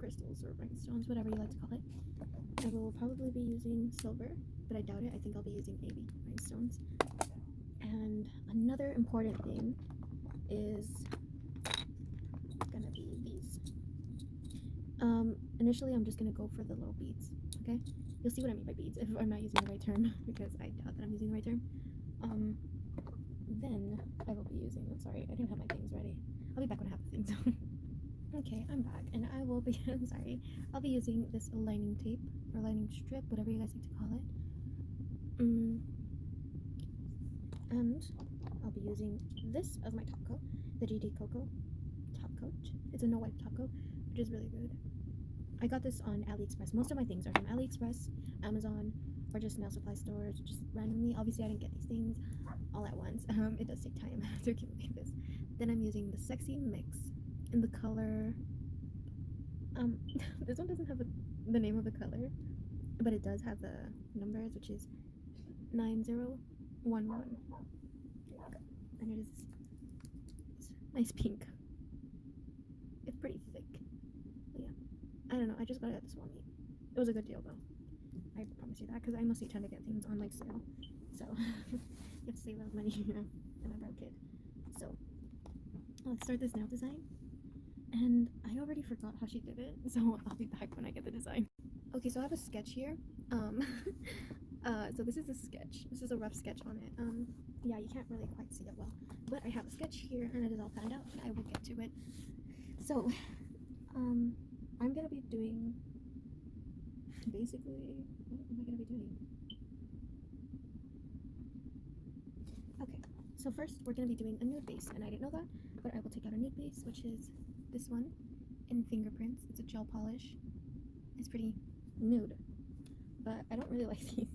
crystals or rhinestones, whatever you like to call it. I will probably be using silver, but I doubt it. I think I'll be using AB rhinestones. And another important thing is gonna be these. Initially I'm just gonna go for the little beads, okay? You'll see what I mean by beads if I'm not using the right term, because I doubt that I'm using the right term. Then I will be using, I'm sorry, I didn't have my things ready. I'll be back when I have the things. Okay, I'm back, and I will be, I'm sorry, I'll be using this lining tape, or lining strip, whatever you guys like to call it. And I'll be using this as my top coat, the GD Coco top coat. It's a no wipe top coat, which is really good. I got this on AliExpress. Most of my things are from AliExpress, Amazon, or just nail supply stores, just randomly. Obviously, I didn't get these things all at once. It does take time to accumulate this. Then I'm using the Sexy Mix in the color. This one doesn't have the name of the color, but it does have the numbers, which is 9011. And it is nice pink. It's pretty thick. But yeah, I don't know. I just got it at the swap meet. It was a good deal though. I promise you that, because I mostly tend to get things on like sale. So you have to save a lot of money, you know. And I'm a broke kid. So let's start this nail design. And I already forgot how she did it, so I'll be back when I get the design. Okay, so I have a sketch here. So this is a sketch. This is a rough sketch on it. Yeah, you can't really quite see it well, but I have a sketch here, and it is all planned out, and I will get to it. So, I'm gonna be doing, basically, what am I gonna be doing? Okay, so first we're gonna be doing a nude base, and I didn't know that, but I will take out a nude base, which is this one, in Fingerprints. It's a gel polish. It's pretty nude, but I don't really like these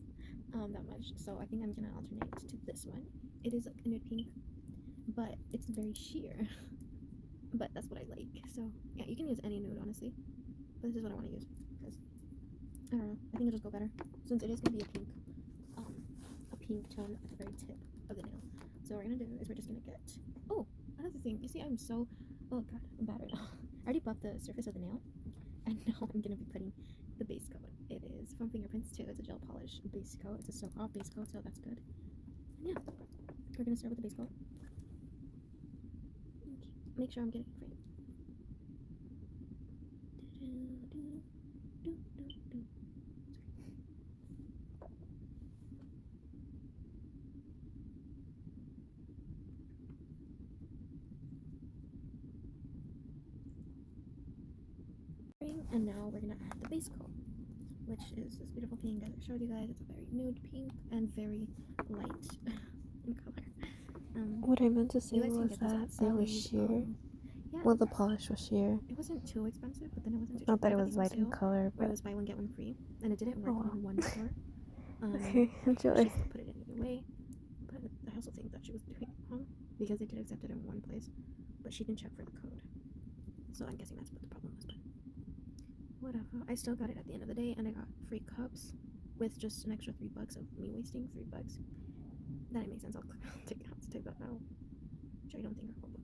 that much, so I think I'm gonna alternate to this one. It is like a nude pink, but it's very sheer. But that's what I like. So yeah, you can use any nude honestly, but this is what I want to use because I don't know. I think it'll just go better since it is gonna be a pink tone at the very tip of the nail. So what we're gonna do is we're just gonna get. Oh, another thing. You see, I'm so. Oh god, I'm bad right now. I already buffed the surface of the nail, and now I'm gonna be putting the base coat. It is from Fingerprints too. It's a gel polish base coat. It's a soak off base coat, so that's good. And yeah, we're gonna start with the base coat. Okay. Make sure I'm getting it frame. And now we're gonna add the base coat, which is this beautiful pink as I showed you guys. It's a very nude pink and very light in color. What I meant to say was that it was sheer. Yeah, well, the polish was sheer. It wasn't too expensive, but then it wasn't too cheap. Not that it was light in color, but it was buy one get one free, and it didn't work on one store. Okay, enjoy. She still put it in either way, but I also think that she was doing it wrong because they did accept it in one place, but she didn't check for the code. So I'm guessing that's what the problem was. But whatever. I still got it at the end of the day, and I got free cups with just an extra $3 of me wasting $3. That makes sense. I'll take that out. Which I don't think I will.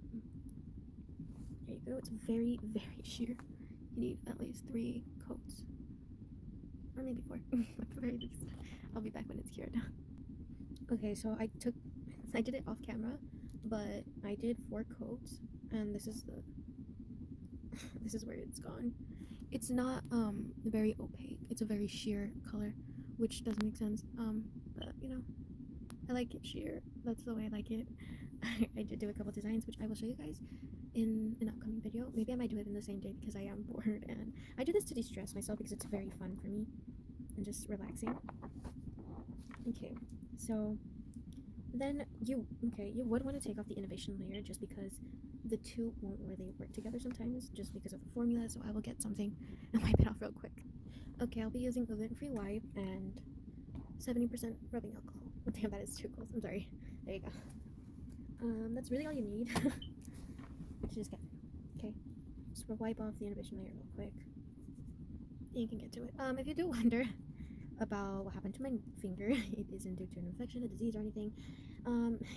There you go. It's very, very sheer. You need at least 3 coats, or maybe 4 at the very least. I'll be back when it's cured. Okay, so I did it off camera, but I did 4 coats, and this is where it's gone. It's not very opaque. It's a very sheer color, which doesn't make sense. But you know, I like it sheer. That's the way I like it. I did do a couple designs, which I will show you guys in an upcoming video. Maybe I might do it in the same day because I am bored, and I do this to de-stress myself because it's very fun for me and just relaxing. Okay, so then you would want to take off the innovation layer just because the two won't really work together sometimes just because of the formula. So I will get something and wipe it off real quick. Okay, I'll be using a lint-free wipe and 70% rubbing alcohol. Oh, damn, that is too close. I'm sorry. There you go. That's really all you need. Just get okay. Just wipe off the inhibition layer real quick. And you can get to it. If you do wonder about what happened to my finger, it isn't due to an infection, a disease, or anything.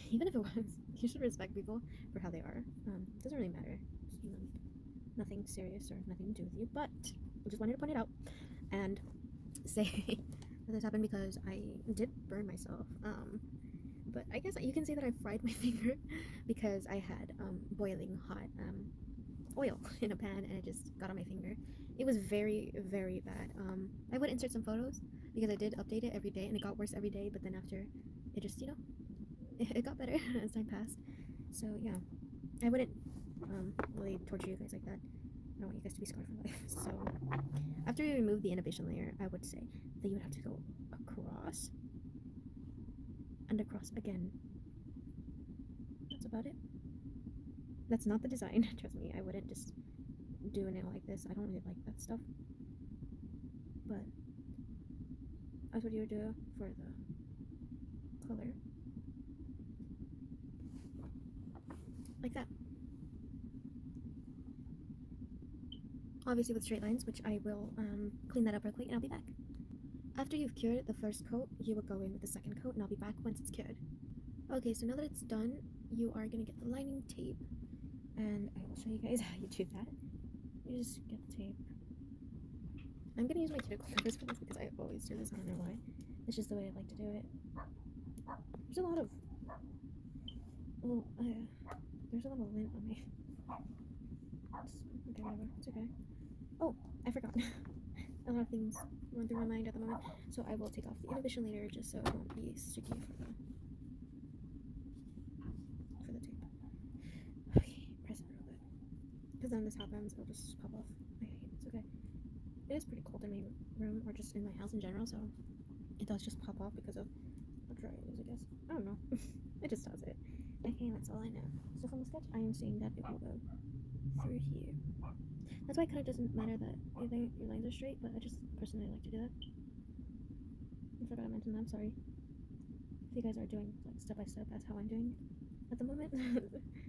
Even if it was, you should respect people for how they are. It doesn't really matter. Just, nothing serious or nothing to do with you, but I just wanted to point it out and say that this happened because I did burn myself. But I guess you can say that I fried my finger because I had boiling hot oil in a pan and it just got on my finger. It was very, very bad. I would insert some photos because I did update it every day and it got worse every day, but then after it just, it got better as time passed. So yeah, I wouldn't really torture you guys like that. I don't want you guys to be scarred for life. So after you remove the inhibition layer, I would say that you would have to go across and across again. That's about it. That's not the design. Trust me, I wouldn't just do a nail like this. I don't really like that stuff. But that's what you would do for the color. Like that. Obviously with straight lines, which I will clean that up real quick and I'll be back. After you've cured the first coat, you will go in with the second coat and I'll be back once it's cured. Okay, so now that it's done, you are going to get the lining tape and I will show you guys how you do that. You just get the tape. I'm going to use my cuticle covers for this because I always do this, I don't know why. It's just the way I like to do it. There's a lot of lint on me. Okay, whatever, it's okay. Oh, I forgot. A lot of things run through my mind at the moment, so I will take off the inhibition later just so it won't be sticky for the tape. Okay, press it real good. Because then this happens, it'll just pop off. Okay, it's okay. It is pretty cold in my room, or just in my house in general, so it does just pop off because of how dry it is, I guess. I don't know. It just does it. Okay, that's all I know. So from the sketch, I am seeing that it will go through here. That's why it kind of doesn't matter that your lines are straight, but I just personally like to do that. I forgot to mention that, I'm sorry. If you guys are doing like step by step, that's how I'm doing at the moment.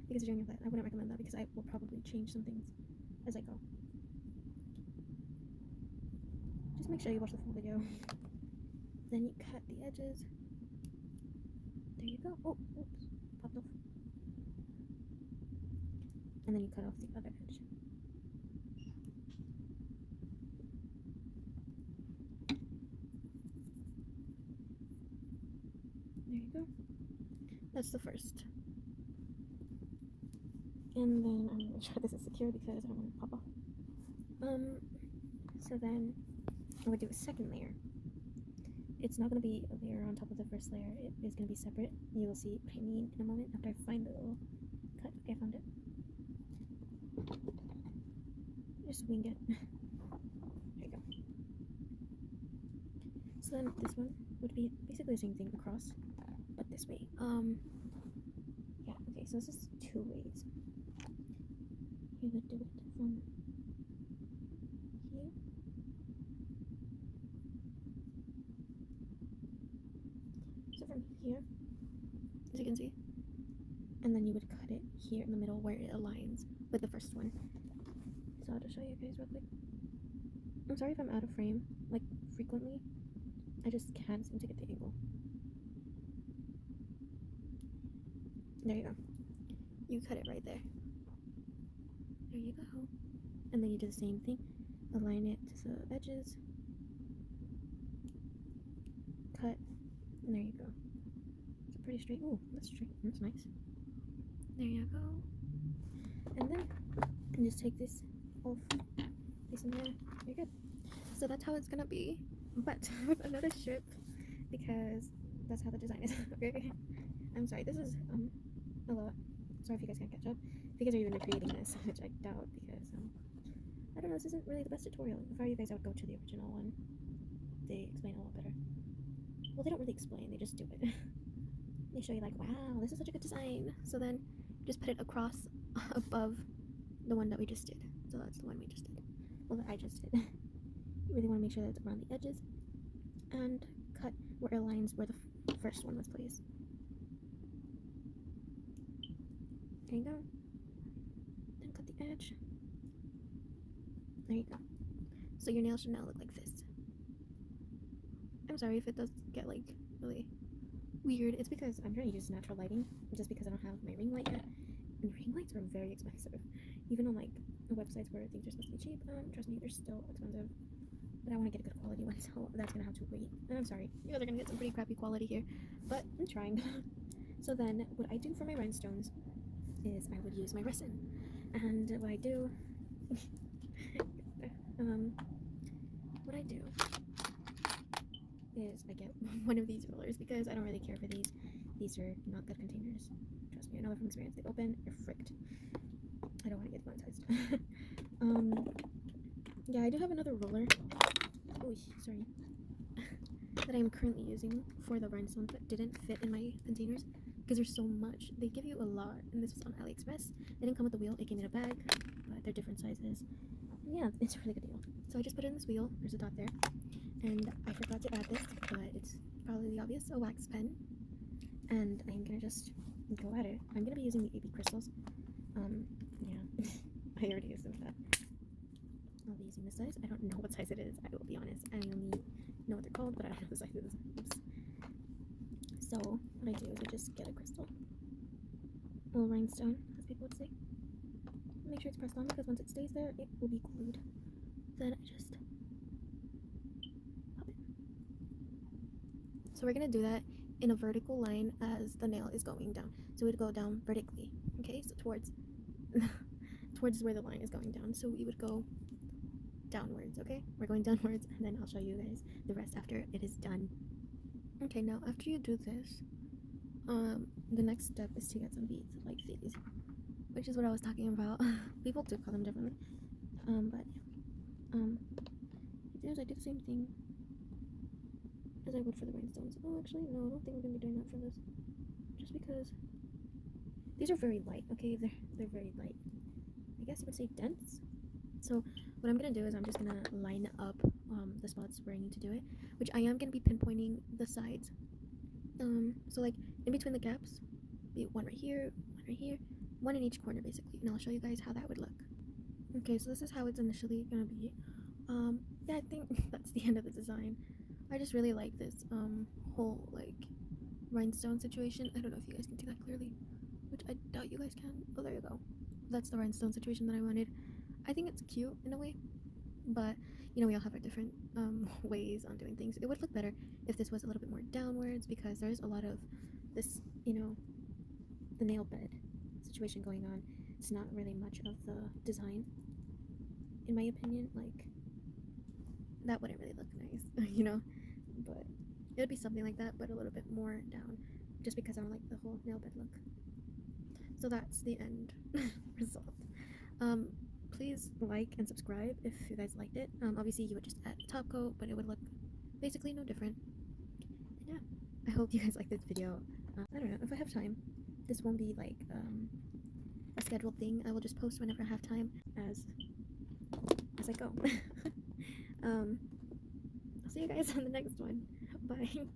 Because you're doing that, I wouldn't recommend that because I will probably change some things as I go. Just make sure you watch the full video. Then you cut the edges. There you go. Oh, oops, popped off. And then you cut off the other edge. There you go. That's the first. And then I'm gonna make sure this is secure because I don't want it to pop off. So then I would do a second layer. It's not going to be a layer on top of the first layer. It is going to be separate. You will see what I mean in a moment after I find the little cut. Okay, I found it. Just wing it. There you go. So then this one would be basically the same thing across, but this way. Yeah, okay, so this is two ways. You would do it from here. So from here, as you can see, and then you would cut it here in the middle where it aligns with the first one. So I'll just show you guys real quick. I'm sorry if I'm out of frame, like frequently. I just can't seem to get the angle. There you go. You cut it right there. There you go. And then you do the same thing. Align it to the edges. Cut. And there you go. It's pretty straight. Ooh, that's straight. That's nice. There you go. And then you can just take this off. Place in there. You're good. So that's how it's gonna be. But with another strip because that's how the design is. Okay. I'm sorry, this is a lot. Sorry if you guys can't catch up. If you guys are even creating this, which I doubt because I don't know, this isn't really the best tutorial. If I were you guys, I would go to the original one. They explain a lot better. Well, they don't really explain, they just do it. They show you like, wow, this is such a good design. So then just put it across above the one that we just did. So that's the one we just did. Well, that I just did. You really want to make sure that it's around the edges and cut where it aligns where the first one was placed. There you go. Then cut the edge. There you go. So your nail should now look like this. I'm sorry if it does get like really weird. It's because I'm trying to use natural lighting just because I don't have my ring light yet. And ring lights are very expensive. Even on like websites where things are supposed to be cheap. Trust me, they're still expensive. But I want to get a good quality one, so that's gonna have to wait. And I'm sorry, you guys are gonna get some pretty crappy quality here, but I'm trying. So then, what I do for my rhinestones is I would use my resin, and what I do, what I do is I get one of these rollers because I don't really care for these. These are not good containers. Trust me, I know from experience. They open, you're fricked. I don't want to get monetized. Yeah, I do have another roller. Oh, sorry. That I'm currently using for the rhinestones that didn't fit in my containers because there's so much. They give you a lot, and this was on AliExpress. They didn't come with the wheel. It came in a bag, but they're different sizes. Yeah, it's a really good deal. So I just put it in this wheel. There's a dot there, and I forgot to add this, but it's probably obvious. A wax pen, and I'm gonna just go at it. I'm gonna be using the AB crystals. Yeah, I already used them for that. I'll be using this size. I don't know what size it is. I will be honest. I only know what they're called, but I don't know the sizes. Oops. So what I do is I just get a crystal, a little rhinestone, as people would say. Make sure it's pressed on because once it stays there, it will be glued. Then I just pop it. So we're gonna do that in a vertical line as the nail is going down. So we'd go down vertically. Okay, so towards towards where the line is going down. So we would go downwards. Okay, we're going downwards, and then I'll show you guys the rest after it is done. Okay, now after you do this, the next step is to get some beads like these, which is what I was talking about. People do call them differently, but yeah. I do the same thing as I would for the rhinestones. Oh, actually, no, I don't think we're gonna be doing that for this, just because these are very light. Okay, they're very light. I guess you would say dense. So what I'm gonna do is I'm just gonna line up the spots where I need to do it, which I am gonna be pinpointing the sides. So like in between the gaps, be one right here, one in each corner basically, and I'll show you guys how that would look. Okay, so this is how it's initially gonna be. Yeah, I think that's the end of the design. I just really like this whole like rhinestone situation. I don't know if you guys can see that clearly, which I doubt you guys can. Oh, there you go. That's the rhinestone situation that I wanted. I think it's cute in a way, but you know, we all have our different ways on doing things. It would look better if this was a little bit more downwards because there's a lot of this, you know, the nail bed situation going on. It's not really much of the design, in my opinion. Like, that wouldn't really look nice, you know, but it would be something like that, but a little bit more down, just because I don't like the whole nail bed look. So that's the end result. Please like and subscribe if you guys liked it. Obviously you would just add a top coat, but it would look basically no different. And yeah, I hope you guys like this video. I don't know, if I have time, this won't be like a scheduled thing. I will just post whenever I have time as I go. I'll see you guys on the next one. Bye.